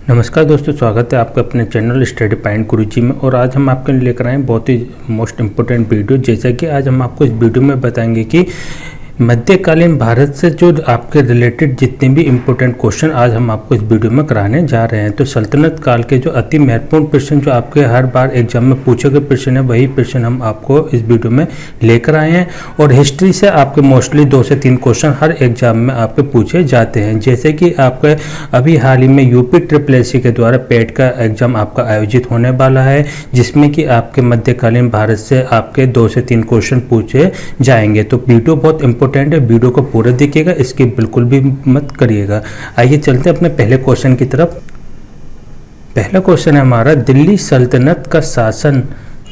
नमस्कार दोस्तों, स्वागत है आपका अपने चैनल स्टडी पॉइंट गुरुजी में। और आज हम आपके लिए लेकर आए हैं बहुत ही मोस्ट इम्पोर्टेंट वीडियो। जैसा कि आज हम आपको इस वीडियो में बताएंगे कि मध्यकालीन भारत से जो आपके रिलेटेड जितने भी इम्पोर्टेंट क्वेश्चन आज हम आपको इस वीडियो में कराने जा रहे हैं। तो सल्तनत काल के जो अति महत्वपूर्ण प्रश्न जो आपके हर बार एग्जाम में पूछे गए प्रश्न है, वही प्रश्न हम आपको इस वीडियो में लेकर आए हैं। और हिस्ट्री से आपके मोस्टली 2 से 3 क्वेश्चन हर एग्जाम में आपके पूछे जाते हैं। जैसे कि आपके अभी हाल ही में यूपी SSSC के द्वारा पेट का एग्जाम आपका आयोजित होने वाला है, जिसमें कि आपके मध्यकालीन भारत से आपके 2 से 3 क्वेश्चन पूछे जाएंगे। तो वीडियो बहुत इंपॉर्टेंट है, वीडियो को पूरा देखिएगा, इसकी बिल्कुल भी मत करिएगा। आइए चलते हैं अपने पहले क्वेश्चन की तरफ। पहला क्वेश्चन है हमारा, दिल्ली सल्तनत का शासन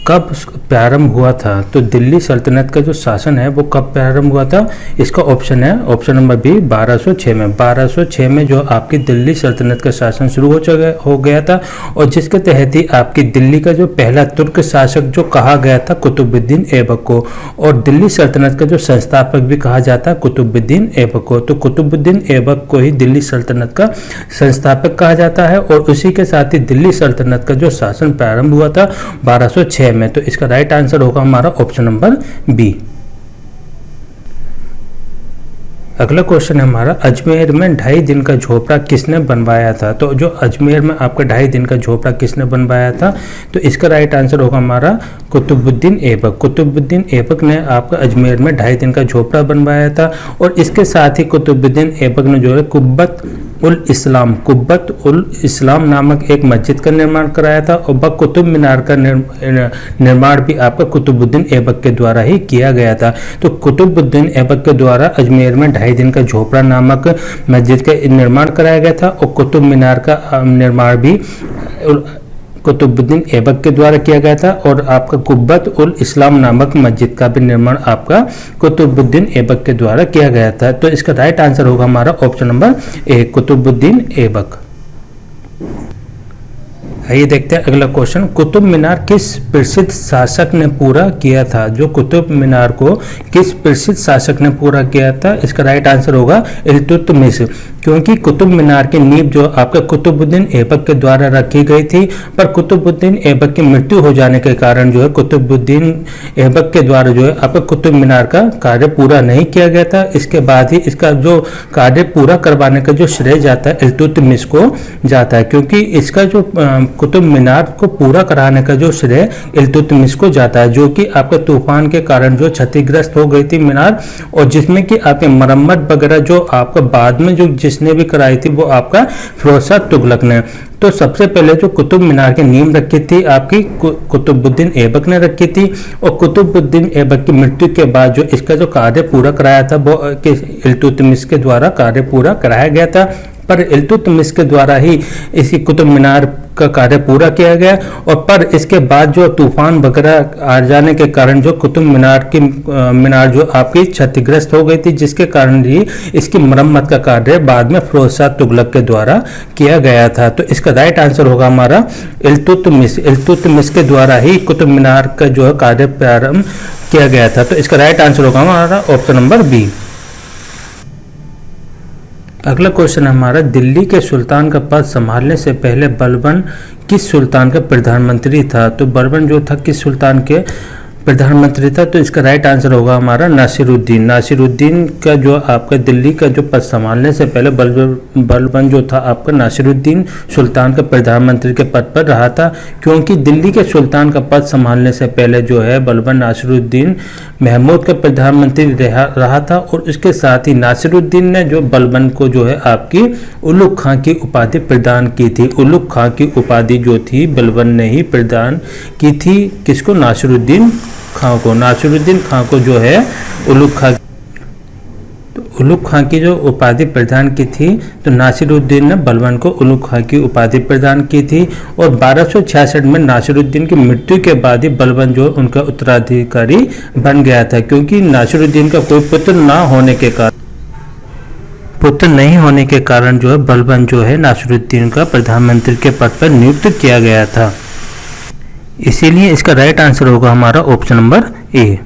कब प्रारंभ हुआ था? तो दिल्ली सल्तनत का जो शासन है वो कब प्रारंभ हुआ था? इसका ऑप्शन है ऑप्शन नंबर बी 1206 में। 1206 में जो आपकी दिल्ली सल्तनत का शासन शुरू हो गया था, और जिसके तहत ही आपकी दिल्ली का जो पहला तुर्क शासक जो कहा गया था कुतुबुद्दीन ऐबक को, और दिल्ली सल्तनत का जो संस्थापक भी कहा जाता है कुतुबुद्दीन ऐबक को। तो कुतुबुद्दीन ऐबक को ही दिल्ली सल्तनत का संस्थापक कहा जाता है, और उसी के साथ ही दिल्ली सल्तनत का जो शासन प्रारंभ हुआ था 1206 में। तो इसका राइट आंसर होगा हमारा ऑप्शन नंबर बी। अगला क्वेश्चन है हमारा, अजमेर में 2.5 दिन का झोपड़ा किसने बनवाया था? तो जो अजमेर में आपका 2.5 दिन का झोपड़ा किसने बनवाया था? तो इसका राइट आंसर होगा हमारा कुतुबुद्दीन ऐबक। कुतुबुद्दीन ऐबक ने आपका अजमेर में 2.5 दिन का झोपड़ा बनवाया था, और इसके साथ ही कुतुबुद्दीन ऐबक ने जो है कुब्बत उल इस्लाम नामक एक मस्जिद का निर्माण कराया था, और कुतुब मीनार का निर्माण भी आपका कुतुबुद्दीन ऐबक के द्वारा ही किया गया था। तो कुतुबुद्दीन ऐबक के द्वारा अजमेर में 2.5 दिन का झोपड़ा नामक मस्जिद का निर्माण कराया गया था, और कुतुब मीनार का निर्माण भी कुतुबुद्दीन ऐबक के द्वारा किया गया था, और आपका कुब्बत उल इस्लाम नामक मस्जिद का भी निर्माण आपका कुतुबुद्दीन ऐबक के द्वारा किया गया था। तो इसका राइट आंसर होगा हमारा option number A, Qutubuddin Aibak. आइए देखते हैं अगला क्वेश्चन, कुतुब मीनार किस प्रसिद्ध शासक ने पूरा किया था? जो कुतुब मीनार को किस प्रसिद्ध शासक ने पूरा किया था? इसका राइट आंसर होगा इल्तुतमिश, क्योंकि कुतुब मीनार की नींव जो आपके कुतुबुद्दीन ऐबक के द्वारा रखी गई थी, पर कुतुबुद्दीन ऐबक की मृत्यु हो जाने के कारण जो है कुतुबुद्दीन ऐबक के द्वारा जो है आपका कुतुब मीनार का कार्य पूरा नहीं किया गया था। इसके बाद ही इसका जो कार्य पूरा करवाने का जो श्रेय जाता है इल्तुतमिश को जाता है, क्योंकि इसका जो कुतुब मीनार को पूरा कराने का जो श्रेय इल्तुतमिश को जाता है, जो कि आपके तूफान के कारण जो क्षतिग्रस्त हो गई थी मीनार, और जिसमें कि आपके मरम्मत वगैरह जो आपका बाद में जो जिसने भी कराई थी वो आपका फिरोज शाह तुगलक ने। तो सबसे पहले जो कुतुब मीनार की नींव रखी थी आपकी कुतुबुद्दीन ऐबक ने रखी थी, और कुतुबुद्दीन ऐबक की मृत्यु के बाद जो इसका जो कार्य पूरा कराया था वो इल्तुतमिश के द्वारा कार्य पूरा कराया गया था। पर इल्तुतमिश के द्वारा ही इसी कुतुब मीनार का कार्य पूरा किया गया, और पर इसके बाद जो तूफान वगैरह आ जाने के कारण जो कुतुब मीनार जो आपकी क्षतिग्रस्त हो गई थी, जिसके कारण ही इसकी मरम्मत का कार्य बाद में फिरोज शाह तुगलक के द्वारा किया गया था। तो इसका राइट आंसर होगा हमारा इल्तुतमिश के द्वारा ही कुतुब मीनार का जो है कार्य प्रारंभ किया गया था। तो इसका राइट आंसर होगा हमारा ऑप्शन नंबर बी। अगला क्वेश्चन हमारा, दिल्ली के सुल्तान का पद संभालने से पहले बलबन किस सुल्तान का प्रधानमंत्री था? तो बलबन जो था किस सुल्तान के प्रधानमंत्री था? तो इसका राइट आंसर होगा हमारा नासिरुद्दीन। नासिरुद्दीन का जो आपका दिल्ली का जो पद संभालने से पहले बलबन जो था आपका नासिरुद्दीन सुल्तान का प्रधानमंत्री के पद पर रहा था, क्योंकि दिल्ली के सुल्तान का पद संभालने से पहले जो है बलबन नासिरुद्दीन महमूद का प्रधानमंत्री रहा था, और इसके साथ ही नासिरुद्दीन ने जो बलबन को जो है आपकी उलुग खां की उपाधि प्रदान की थी। उलुग खां की उपाधि जो थी बलबन ने ही प्रदान की थी, किसको? नासिरुद्दीन खां को। नासिरुद्दीन खां को जो है उलुग खां की जो उपाधि प्रदान की थी, तो नासिरुद्दीन ने बलबन को उलुग खां की उपाधि प्रदान की थी। और 1266 में नासिरुद्दीन की मृत्यु के बाद ही बलबन जो उनका उत्तराधिकारी बन गया था, क्योंकि नासिरुद्दीन का कोई पुत्र नहीं होने के कारण जो है बलबन जो है नासिरुद्दीन का प्रधानमंत्री के पद पर नियुक्त किया गया था। इसीलिए इसका राइट आंसर होगा हमारा ऑप्शन नंबर ए।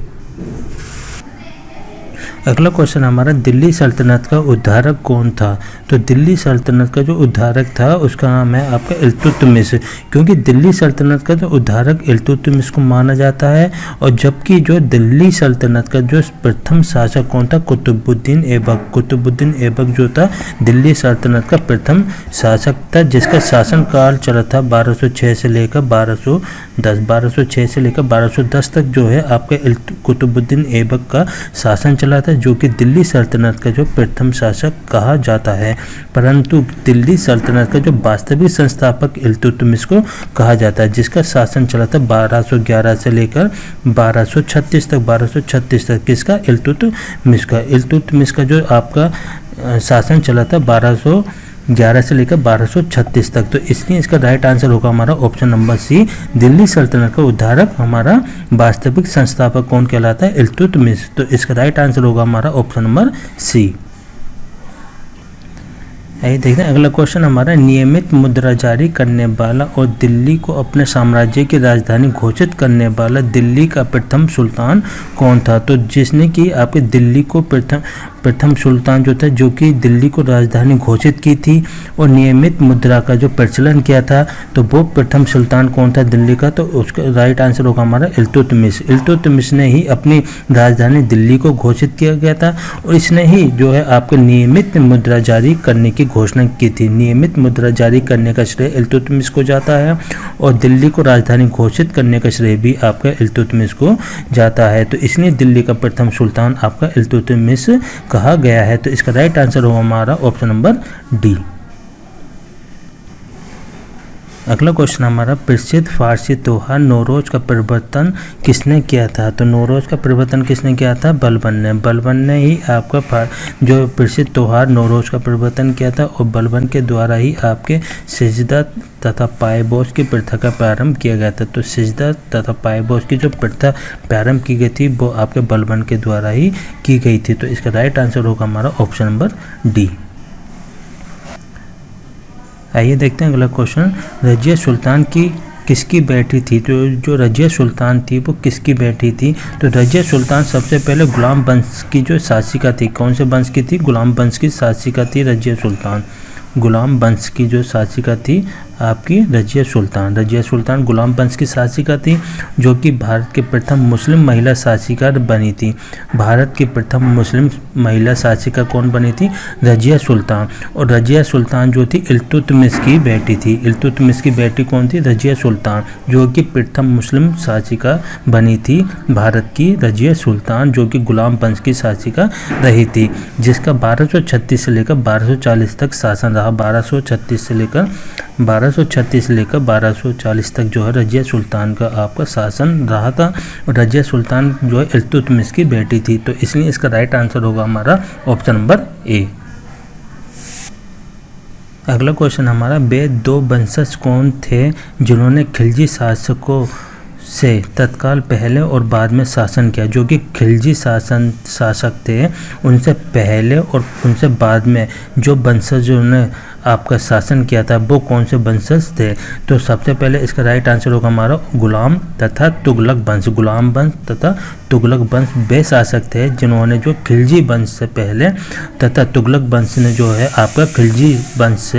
अगला क्वेश्चन हमारा, दिल्ली सल्तनत का उद्धारक कौन था? तो दिल्ली सल्तनत का जो उद्धारक था उसका नाम है आपका इल्तुतमिश, क्योंकि दिल्ली सल्तनत का जो उद्धारक इल्तुतमिश को माना जाता है। और जबकि जो दिल्ली सल्तनत का जो प्रथम शासक कौन था? कुतुबुद्दीन ऐबक। कुतुबुद्दीन ऐबक जो था दिल्ली सल्तनत का प्रथम शासक था, जिसका शासनकाल चला था 1206 से लेकर 1206 से लेकर 1210 तक जो है आपका कुतुबुद्दीन ऐबक का शासन चला था, जो कि दिल्ली सल्तनत का जो प्रथम शासक कहा जाता है। परंतु दिल्ली सल्तनत का जो वास्तविक संस्थापक इल्तुतमिश को कहा जाता है, जिसका शासन चला था 1211 से लेकर 1236 तक। 1236 तक किसका? इल्तुतमिश का। इल्तुतमिश का जो आपका शासन चला था 1211 से लेकर 1236 तक। तो इसलिए इसका राइट आंसर होगा हमारा ऑप्शन नंबर सी। दिल्ली सल्तनत का उद्धारक हमारा वास्तविक संस्थापक कौन कहलाता है? इल्तुतमिश। तो इसका राइट आंसर होगा हमारा ऑप्शन नंबर सी। आइए देखते हैं अगला क्वेश्चन हमारा, नियमित मुद्रा जारी करने वाला और दिल्ली को अपने साम्राज्य की राजधानी घोषित करने वाला दिल्ली का प्रथम सुल्तान कौन था? तो जिसने कि आपके दिल्ली को प्रथम सुल्तान जो था, जो कि दिल्ली को राजधानी घोषित की थी और नियमित मुद्रा का जो प्रचलन किया था, तो वो प्रथम सुल्तान कौन था दिल्ली का? तो उसका राइट आंसर होगा हमारा इल्तुतमिश। इल्तुतमिश ने ही अपनी राजधानी दिल्ली को घोषित किया गया था और इसने ही जो है आपके नियमित मुद्रा जारी करने की घोषणा की थी। नियमित मुद्रा जारी करने का श्रेय इल्तुतमिश को जाता है और दिल्ली को राजधानी घोषित करने का श्रेय भी आपका इल्तुतमिश को जाता है। तो इसलिए दिल्ली का प्रथम सुल्तान आपका इल्तुतमिश कहा गया है। तो इसका राइट आंसर होगा हमारा ऑप्शन नंबर डी। अगला क्वेश्चन हमारा, प्रसिद्ध फारसी त्योहार नौरोज का परिवर्तन किसने किया था? तो नौरोज का परिवर्तन किसने किया था? बलबन ने। बलबन ने ही आपका जो प्रसिद्ध त्योहार नौरोज का परिवर्तन किया था और बलबन के द्वारा ही आपके सिजदा तथा पायबोस की प्रथा का प्रारंभ किया गया था। तो सिजदा तथा पायबोस की जो प्रथा प्रारंभ की गई थी वो आपके बलबन के द्वारा ही की गई थी। तो इसका राइट आंसर होगा हमारा ऑप्शन नंबर डी। आइए देखते हैं अगला क्वेश्चन, रजिया सुल्तान की किसकी बेटी थी? तो जो रजिया सुल्तान थी वो किसकी बेटी थी? तो रजिया सुल्तान सबसे पहले गुलाम वंश की जो शासिका थी। कौन से वंश की थी? गुलाम वंश की शासिका थी रजिया सुल्तान। गुलाम वंश की जो शासिका थी आपकी रजिया सुल्तान। रजिया सुल्तान गुलाम वंश की शासिका थी, जो कि भारत की प्रथम मुस्लिम महिला शासिका बनी थी। भारत की प्रथम मुस्लिम महिला शासिका कौन बनी थी? रजिया सुल्तान। और रजिया सुल्तान जो थी इल्तुतमिश की बेटी थी। इल्तुतमिश की बेटी कौन थी? रजिया सुल्तान, जो कि प्रथम मुस्लिम शासिका बनी थी भारत की रजिया सुल्तान, जो कि गुलाम वंश की शासिका रही थी, जिसका 1236 से लेकर 1240 तक शासन रहा। 1236 से लेकर 1240 तक जो है रजिया सुल्तान का आपका शासन रहा था। और रजिया सुल्तान जो है इल्तुतमिश की बेटी थी। तो इसलिए इसका राइट आंसर होगा हमारा ऑप्शन नंबर ए। अगला क्वेश्चन हमारा, वे दो वंशज कौन थे जिन्होंने खिलजी शासकों से तत्काल पहले और बाद में शासन किया? जो कि खिलजी शासक थे, उनसे पहले और उनसे बाद में जो वंशजों ने आपका शासन किया था वो कौन से वंशज थे? तो सबसे पहले इसका राइट आंसर होगा हमारा गुलाम तथा तुगलक वंश। गुलाम वंश तथा तुगलक वंश वे शासक थे जिन्होंने जो खिलजी वंश से पहले तथा तुगलक वंश ने जो है आपका खिलजी वंश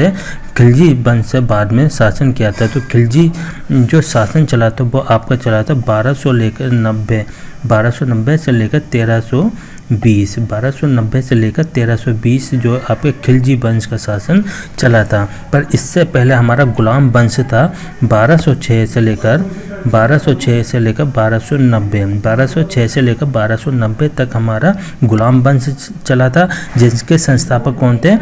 से बाद में शासन किया था। तो खिलजी जो शासन चला था वो आपका चला था 1290 से लेकर 1320। 1290 से लेकर 1320 जो आपके खिलजी वंश का शासन चला था। पर इससे पहले हमारा गुलाम वंश था 1206 से लेकर 1206 से लेकर 1290 तक हमारा गुलाम वंश चला था, जिसके संस्थापक कौन थे?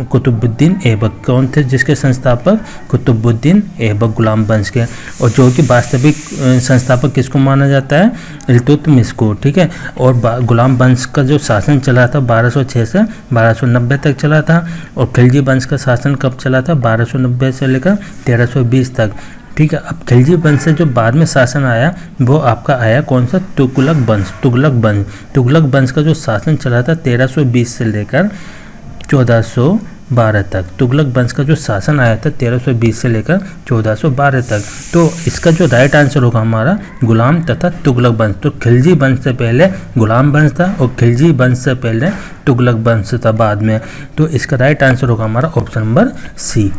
कुतुबुद्दीन ऐबक। कौन थे जिसके संस्थापक? कुतुबुद्दीन ऐबक गुलाम वंश के। और जो कि वास्तविक संस्थापक किसको माना जाता है? इल्तुतमिश को। ठीक है। और गुलाम वंश का जो शासन चला था 1206 से 1290 तक चला था। और खिलजी वंश का शासन कब चला था? 1290 से लेकर 1320 तक। ठीक है। अब खिलजी वंश से जो बाद में शासन आया वो आपका आया कौन सा? तुगलक वंश। तुगलक वंश का जो शासन चला था 1320 से लेकर 1400 1312 तक। तुगलक वंश का जो शासन आया था 1320 से लेकर 1412 तक। तो इसका जो राइट आंसर होगा हमारा गुलाम तथा तुगलक वंश। तो खिलजी वंश से पहले गुलाम वंश था और खिलजी वंश से पहले तुगलक वंश था बाद में। तो इसका राइट आंसर होगा हमारा ऑप्शन नंबर सी।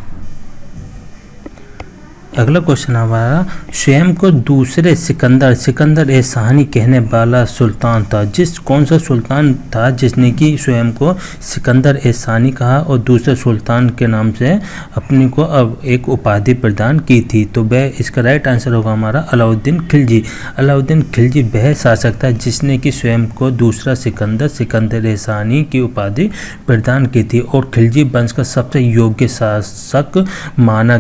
अगला क्वेश्चन हमारा, स्वयं को दूसरे सिकंदर ए शाहनी कहने वाला सुल्तान था। कौन सा सुल्तान था जिसने कि स्वयं को सिकंदर ए शाहनी कहा और दूसरे सुल्तान के नाम से अपने को अब एक उपाधि प्रदान की थी। तो वह इसका राइट आंसर होगा हमारा अलाउद्दीन खिलजी। अलाउद्दीन खिलजी वह शासक था जिसने कि स्वयं को दूसरा सिकंदर ए शाहनी की उपाधि प्रदान की थी और खिलजी वंश का सबसे योग्य शासक माना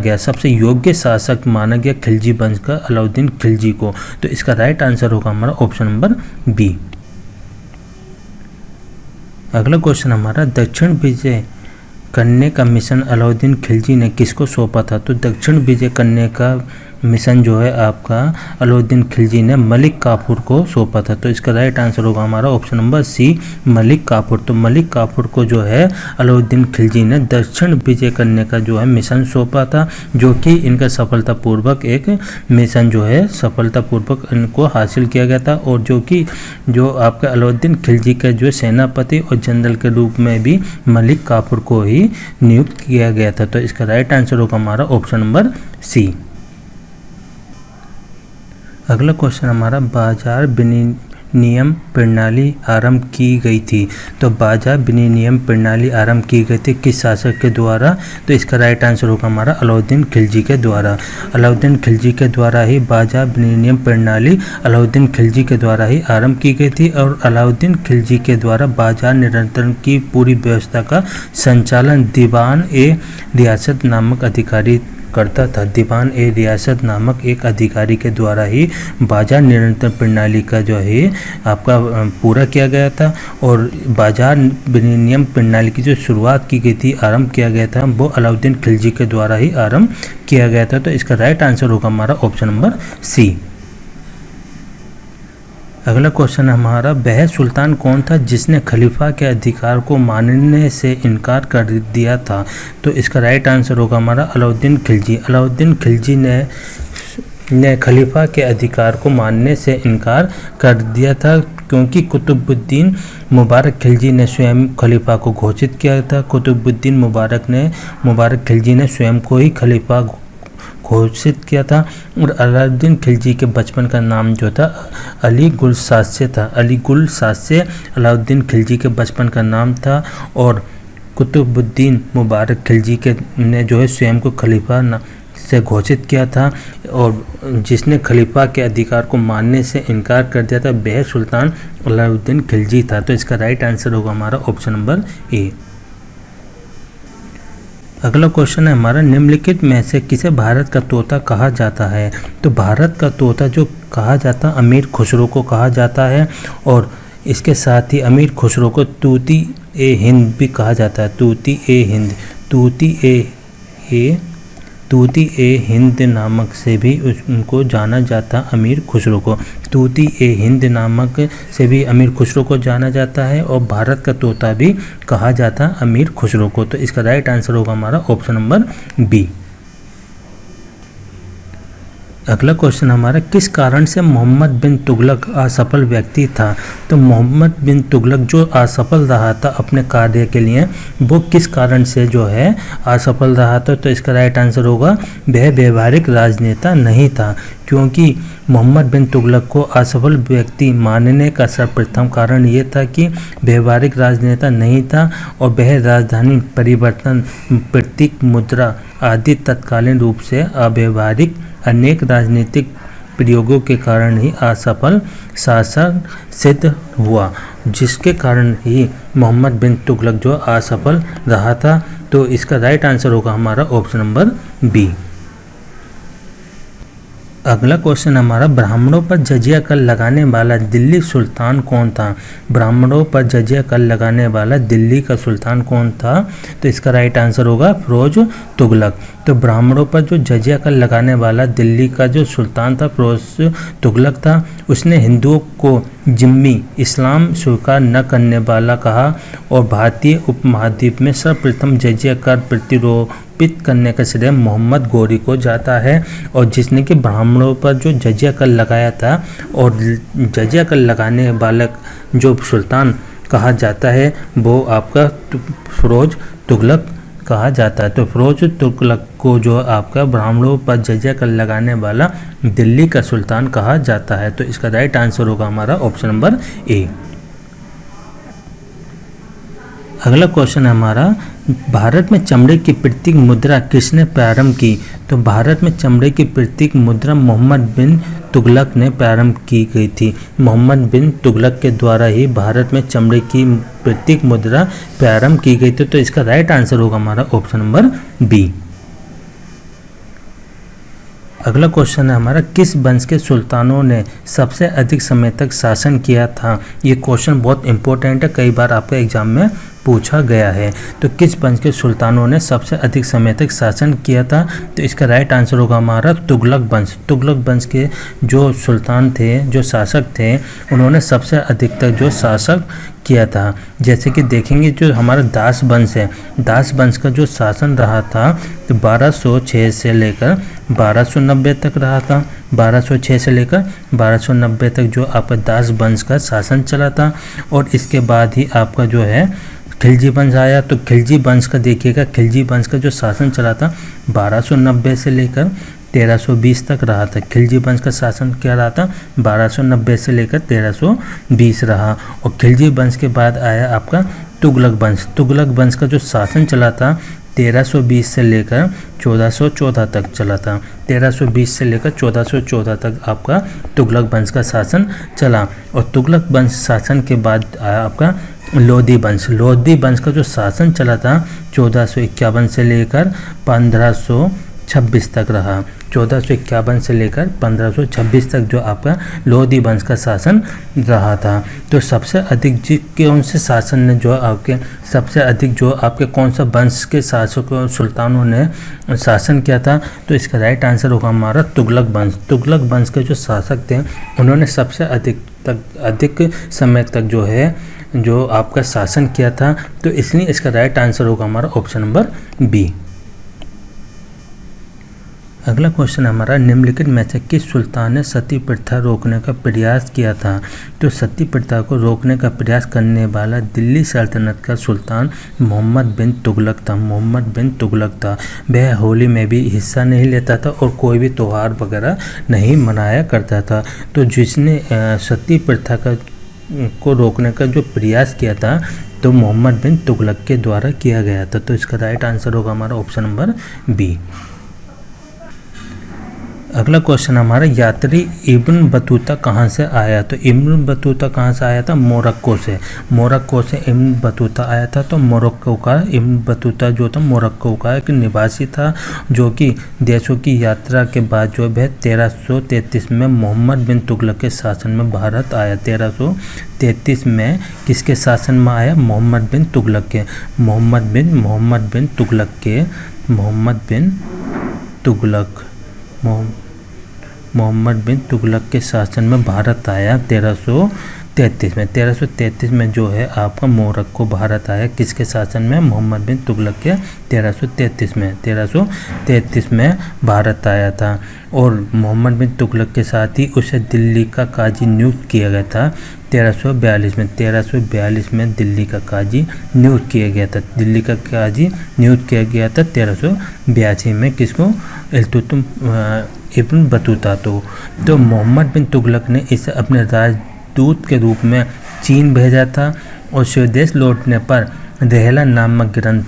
गया खिलजी वंश का अलाउद्दीन खिलजी को। तो इसका राइट आंसर होगा हमारा ऑप्शन नंबर बी। अगला क्वेश्चन हमारा, दक्षिण विजय करने का मिशन अलाउद्दीन खिलजी ने किसको सौंपा था। तो दक्षिण विजय करने का मिशन जो है आपका अलाउद्दीन खिलजी ने मलिक काफूर को सौंपा था। तो इसका राइट आंसर होगा हमारा option number C, Malik Kafur. तो मलिक काफूर को जो है अलाउद्दीन खिलजी ने दक्षिण विजय करने का जो है मिशन सौंपा था, जो कि इनका सफलतापूर्वक एक मिशन जो है सफलतापूर्वक इनको हासिल किया गया था और जो आपका अलाउद्दीन खिलजी का जो सेनापति और जनरल के रूप में भी मलिक काफूर को ही नियुक्त किया गया था। तो इसका राइट आंसर होगा हमारा ऑप्शन नंबर सी। अगला क्वेश्चन हमारा, बाजार विनिमय प्रणाली आरंभ की गई थी। तो बाजार विनिमय प्रणाली आरंभ की गई थी किस शासक के द्वारा। तो इसका राइट आंसर होगा हमारा अलाउद्दीन खिलजी के द्वारा। अलाउद्दीन खिलजी के द्वारा ही बाजार विनिमय प्रणाली अलाउद्दीन खिलजी के द्वारा ही आरंभ की गई थी और अलाउद्दीन खिलजी के द्वारा बाजार नियंत्रण की पूरी व्यवस्था का संचालन दीवान ए रियासत नामक अधिकारी करता था। दीवान ए रियासत नामक एक अधिकारी के द्वारा ही बाजार नियंत्रण प्रणाली का जो है आपका पूरा किया गया था और बाजार विनिमय प्रणाली की जो शुरुआत की गई थी, आरंभ किया गया था, वो अलाउद्दीन खिलजी के द्वारा ही आरंभ किया गया था। तो इसका राइट आंसर होगा हमारा ऑप्शन नंबर सी। अगला क्वेश्चन हमारा, वह सुल्तान कौन था जिसने खलीफा के अधिकार को मानने से इनकार कर दिया था। तो इसका राइट आंसर होगा हमारा अलाउद्दीन खिलजी। अलाउद्दीन खिलजी ने खलीफा के अधिकार को मानने से इनकार कर दिया था क्योंकि कुतुबुद्दीन मुबारक खिलजी ने स्वयं खलीफा को घोषित किया था। कुतुबुद्दीन मुबारक खिलजी ने स्वयं को ही खलीफा घोषित किया था और अलाउद्दीन खिलजी के बचपन का नाम जो था अली गुल सासे था। अली गुल सासे अलाउद्दीन खिलजी के बचपन का नाम था और कुतुबुद्दीन मुबारक खिलजी ने जो है स्वयं को खलीफा से घोषित किया था और जिसने खलीफा के अधिकार को मानने से इनकार कर दिया था वह सुल्तान अलाउद्दीन खिलजी था। तो इसका राइट आंसर होगा हमारा ऑप्शन नंबर ए। अगला क्वेश्चन है हमारा, निम्नलिखित में से किसे भारत का तोता कहा जाता है। तो भारत का तोता जो कहा जाता अमीर खुसरो को कहा जाता है और इसके साथ ही अमीर खुसरो को तूती ए हिंद भी कहा जाता है। तूती ए हिंद नामक से भी उनको जाना जाता अमीर खुसरो को। तूती ए हिंद नामक से भी अमीर खुसरो को जाना जाता है और भारत का तोता भी कहा जाता अमीर खुसरो को। तो इसका राइट आंसर होगा हमारा ऑप्शन नंबर बी। अगला क्वेश्चन हमारा, किस कारण से मोहम्मद बिन तुगलक असफल व्यक्ति था। तो मोहम्मद बिन तुगलक जो असफल रहा था अपने कार्य के लिए, वो किस कारण से जो है असफल रहा था। तो इसका राइट आंसर होगा वह व्यवहारिक राजनेता नहीं था क्योंकि मोहम्मद बिन तुगलक को असफल व्यक्ति मानने का सर्वप्रथम कारण ये था कि व्यवहारिक राजनेता नहीं था और वह राजधानी परिवर्तन, प्रतीक मुद्रा आदि तत्कालीन रूप से अव्यवहारिक अनेक राजनीतिक प्रयोगों के कारण ही असफल शासक सिद्ध हुआ, जिसके कारण ही मोहम्मद बिन तुगलक जो असफल रहा था। तो इसका राइट आंसर होगा हमारा ऑप्शन नंबर बी। अगला क्वेश्चन हमारा, ब्राह्मणों पर जजिया कर लगाने वाला दिल्ली सुल्तान कौन था? ब्राह्मणों पर जजिया कर लगाने वाला दिल्ली का सुल्तान कौन था? तो इसका राइट आंसर होगा फिरोज तुगलक। तो ब्राह्मणों पर जो जजिया कर लगाने वाला दिल्ली का जो सुल्तान था फिरोज तुगलक था। उसने हिंदुओं को जिम्मी, इस्लाम स्वीकार न करने वाला कहा और भारतीय उपमहाद्वीप में सर्वप्रथम जजिया कर प्रतिरोपित करने का श्रेय मोहम्मद गौरी को जाता है। और जिसने कि ब्राह्मणों पर जो जजिया कर लगाया था और जजिया कर लगाने वाला जो सुल्तान कहा जाता है वो आपका फिरोज तुगलक कहा जाता है। तो फिरोज तुगलक को जो आपका ब्राह्मणों पर जजिया कर लगाने वाला दिल्ली का सुल्तान कहा जाता है। तो इसका राइट आंसर होगा हमारा ऑप्शन नंबर ए। अगला क्वेश्चन है हमारा, भारत में चमड़े की प्रतीक मुद्रा किसने प्रारंभ की? तो भारत में चमड़े की प्रतीक मुद्रा मोहम्मद बिन तुगलक ने प्रारंभ की गई थी। मोहम्मद बिन तुगलक के द्वारा ही भारत में चमड़े की प्रतीक मुद्रा प्रारंभ की गई थी। तो इसका राइट आंसर होगा हमारा ऑप्शन नंबर बी। अगला क्वेश्चन है हमारा, किस वंश के सुल्तानों ने सबसे अधिक समय तक शासन किया था? ये क्वेश्चन बहुत इंपॉर्टेंट है, कई बार आपके एग्जाम में पूछा गया है। तो किस वंश के सुल्तानों ने सबसे अधिक समय तक शासन किया था? तो इसका राइट आंसर होगा हमारा तुगलक वंश। तुगलक वंश के जो सुल्तान थे, जो शासक थे, उन्होंने सबसे अधिक तक जो शासक किया था। जैसे कि देखेंगे जो हमारा दास वंश है, दास वंश का जो शासन रहा था तो 1206 से लेकर 1290 तक रहा था। 1206 से लेकर 1290 तक जो आपका दास वंश का शासन चला था। और इसके बाद ही आपका जो है खिलजी वंश आया। तो खिलजी वंश का देखिएगा, खिलजी वंश का जो शासन चला था 1290 से लेकर 1320 तक रहा था। खिलजी वंश का शासन क्या रहा था? 1290 से लेकर 1320 रहा। और खिलजी वंश के बाद आया आपका तुगलक वंश। तुगलक वंश का जो शासन चला था 1320 से लेकर 1414 तक चला था। 1320 से लेकर 1414 तक आपका तुगलक वंश का शासन चला। और तुगलक वंश शासन के बाद आया आपका लोधी वंश। लोधी वंश का जो शासन चला था 1451 से लेकर 1526 तक रहा। 1451 से लेकर 1526 तक जो आपका लोधी वंश का शासन रहा था। तो सबसे अधिक कौन से शासन ने जो आपके सबसे अधिक जो आपके कौन सा वंश के शासकों सुल्तानों ने शासन किया था? तो इसका राइट आंसर होगा हमारा तुगलक वंश। तुगलक वंश के जो शासक थे उन्होंने सबसे अधिक समय तक जो है जो आपका शासन किया था। तो इसलिए इसका राइट आंसर होगा हमारा ऑप्शन नंबर बी। अगला क्वेश्चन हमारा, निम्नलिखित में से किस सुल्तान ने सती प्रथा रोकने का प्रयास किया था? तो सती प्रथा को रोकने का प्रयास करने वाला दिल्ली सल्तनत का सुल्तान मोहम्मद बिन तुगलक था। मोहम्मद बिन तुगलक था। वह होली में भी हिस्सा नहीं लेता था और कोई भी त्यौहार वगैरह नहीं मनाया करता था। तो जिसने सती प्रथा को रोकने का जो प्रयास किया था तो मोहम्मद बिन तुगलक के द्वारा किया गया था। तो इसका राइट आंसर होगा हमारा ऑप्शन नंबर बी। अगला क्वेश्चन हमारा, यात्री इब्न बतूता कहाँ से आया? तो इब्न बतूता कहाँ से आया था? मोरक्को से। मोरक्को से इब्न बतूता आया था। तो मोरक्को का इब्न बतूता जो था मोरक्को का एक निवासी था, जो कि देशों की यात्रा के बाद जो है 1333 में मोहम्मद बिन तुगलक के शासन में भारत आया। 1333 में किसके शासन में आया? मोहम्मद बिन तुगलक के। मोहम्मद बिन तुगलक के शासन में भारत आया 1333 में। 1333 में जो है आपका मोरक्को भारत आया किसके शासन में? मोहम्मद बिन तुगलक के 1333 में भारत आया था। और मोहम्मद बिन तुगलक के साथ ही उसे दिल्ली का काजी नियुक्त किया गया था 1342 में। 1342 में दिल्ली का काजी नियुक्त किया गया था। दिल्ली का काजी नियुक्त किया गया था 1382 में। किसको? Ibn Battuta. तो मोहम्मद बिन तुगलक ने इसे अपने राजदूत के रूप में चीन भेजा था। और स्वदेश लौटने पर देहला नामक ग्रंथ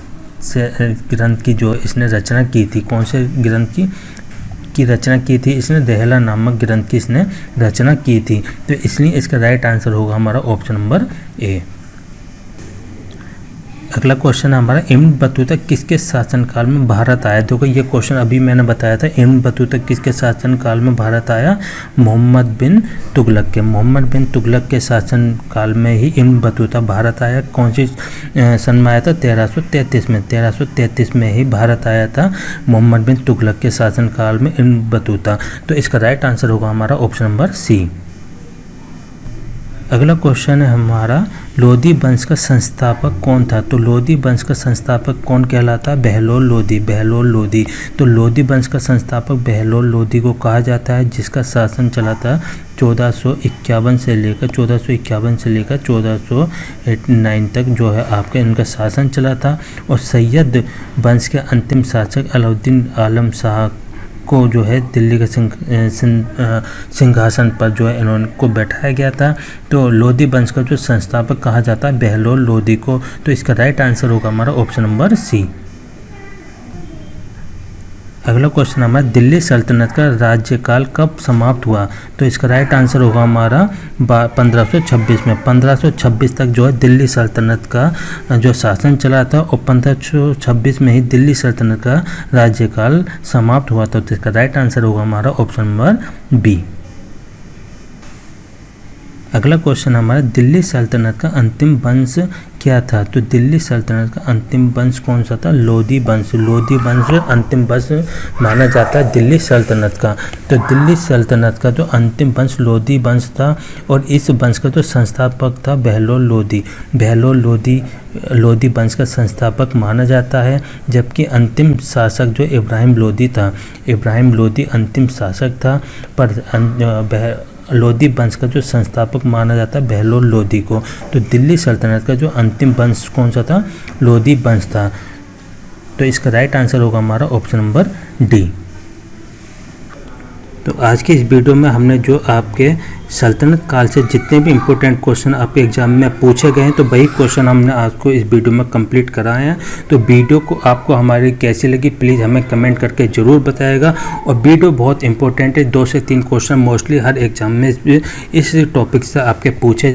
की जो इसने रचना की थी, कौन से ग्रंथ की रचना की थी इसने? देहला नामक ग्रंथ की इसने रचना की थी। तो इसलिए इसका राइट आंसर होगा हमारा ऑप्शन नंबर ए। अगला क्वेश्चन हमारा इब्न बतूता किसके शासनकाल में भारत आया। देखो ये क्वेश्चन अभी मैंने बताया था, इब्न बतूता किसके शासनकाल में भारत आया, मोहम्मद बिन तुगलक के। मोहम्मद बिन तुगलक के शासनकाल में ही इब्न बतूता भारत आया। कौन सी सन में आया था, 1333 में। 1333 में ही भारत आया था मोहम्मद बिन तुगलक के शासनकाल में इब्न बतूता। तो इसका राइट आंसर होगा हमारा ऑप्शन नंबर सी। अगला क्वेश्चन है हमारा लोधी वंश का संस्थापक कौन था। तो लोधी वंश का संस्थापक कौन कहलाता है, बहलोल लोधी। बहलोल लोधी। तो लोधी वंश का संस्थापक बहलोल लोधी को कहा जाता है, जिसका शासन चला था 1451 से लेकर 1489 तक जो है आपका इनका शासन चला था। और सैयद वंश के अंतिम शासक अलाउद्दीन आलम शाह को जो है दिल्ली के सिंहासन पर जो है इन्होंने को बैठाया गया था। तो लोधी वंश का जो संस्थापक कहा जाता है बहलोल लोधी को। तो इसका राइट आंसर होगा हमारा ऑप्शन नंबर सी। अगला क्वेश्चन हमारा दिल्ली सल्तनत का राज्यकाल कब समाप्त हुआ। तो इसका राइट आंसर होगा हमारा 1526 में। 1526 तक जो है दिल्ली सल्तनत का जो शासन चला था और 1526 में ही दिल्ली सल्तनत का राज्यकाल समाप्त हुआ था। तो इसका राइट आंसर होगा हमारा ऑप्शन नंबर बी। अगला क्वेश्चन हमारा दिल्ली सल्तनत का अंतिम वंश क्या था। तो दिल्ली सल्तनत का अंतिम वंश कौन सा था, लोधी वंश। लोधी वंश अंतिम वंश माना जाता है दिल्ली सल्तनत का। तो दिल्ली सल्तनत का जो अंतिम वंश लोधी वंश था और इस वंश का जो संस्थापक था बहलोल लोधी। बहलोल लोधी वंश का संस्थापक माना जाता है, जबकि अंतिम शासक जो इब्राहिम लोधी था। इब्राहिम लोधी अंतिम शासक था, पर लोधी वंश का जो संस्थापक माना जाता है बहलोल लोधी को। तो दिल्ली सल्तनत का जो अंतिम वंश कौन सा था, लोधी वंश था। तो इसका राइट आंसर होगा हमारा ऑप्शन नंबर डी। तो आज की इस वीडियो में हमने जो आपके सल्तनत काल से जितने भी इम्पोर्टेंट क्वेश्चन आपके एग्जाम में पूछे गए हैं, तो वही क्वेश्चन हमने आपको इस वीडियो में कंप्लीट कराए हैं। तो वीडियो को आपको हमारी कैसी लगी प्लीज़ हमें कमेंट करके ज़रूर बताइएगा। और वीडियो बहुत इंपॉर्टेंट है, 2 से 3 क्वेश्चन मोस्टली हर एग्जाम में इस टॉपिक से आपके पूछे